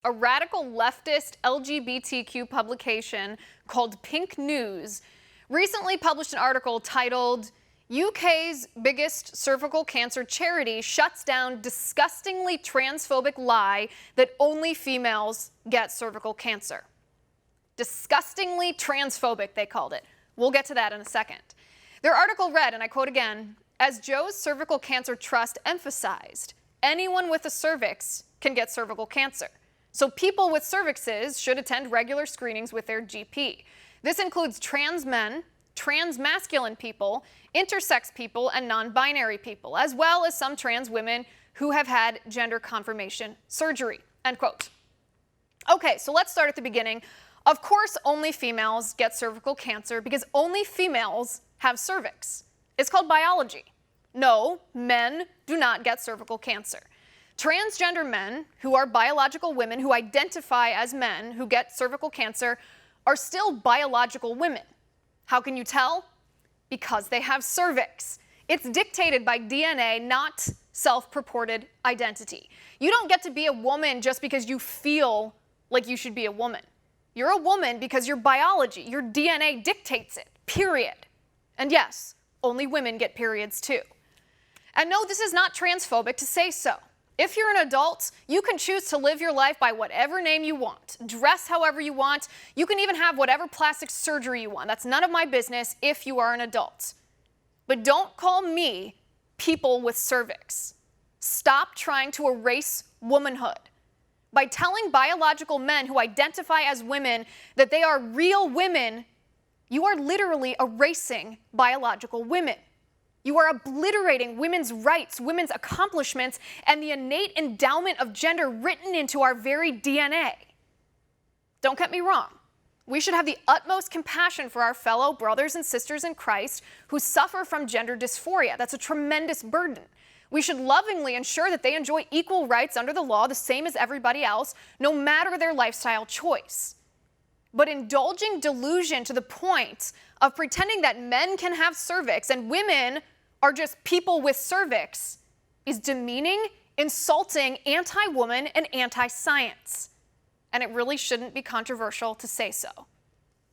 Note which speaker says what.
Speaker 1: A radical leftist LGBTQ publication called Pink News recently published an article titled, UK's biggest cervical cancer charity shuts down disgustingly transphobic lie that only females get cervical cancer. Disgustingly transphobic, they called it. We'll get to that in a second. Their article read, and I quote again, as Joe's Cervical Cancer Trust emphasized, anyone with a cervix can get cervical cancer. So people with cervixes should attend regular screenings with their GP. This includes trans men, trans masculine people, intersex people, and non-binary people, as well as some trans women who have had gender confirmation surgery, end quote. Okay, so let's start at the beginning. Of course, only females get cervical cancer because only females have cervix. It's called biology. No, men do not get cervical cancer. Transgender men who are biological women who identify as men who get cervical cancer are still biological women. How can you tell? Because they have cervix. It's dictated by DNA, not self-purported identity. You don't get to be a woman just because you feel like you should be a woman. You're a woman because your biology, your DNA dictates it, period. And yes, only women get periods too. And no, this is not transphobic to say so. If you're an adult, you can choose to live your life by whatever name you want, dress however you want, you can even have whatever plastic surgery you want. That's none of my business if you are an adult. But don't call me people with cervix. Stop trying to erase womanhood. By telling biological men who identify as women that they are real women, you are literally erasing biological women. You are obliterating women's rights, women's accomplishments, and the innate endowment of gender written into our very DNA. Don't get me wrong. We should have the utmost compassion for our fellow brothers and sisters in Christ who suffer from gender dysphoria. That's a tremendous burden. We should lovingly ensure that they enjoy equal rights under the law, the same as everybody else, no matter their lifestyle choice. But indulging delusion to the point of pretending that men can have cervix and women are just people with cervix is demeaning, insulting, anti-woman, and anti-science. And it really shouldn't be controversial to say so.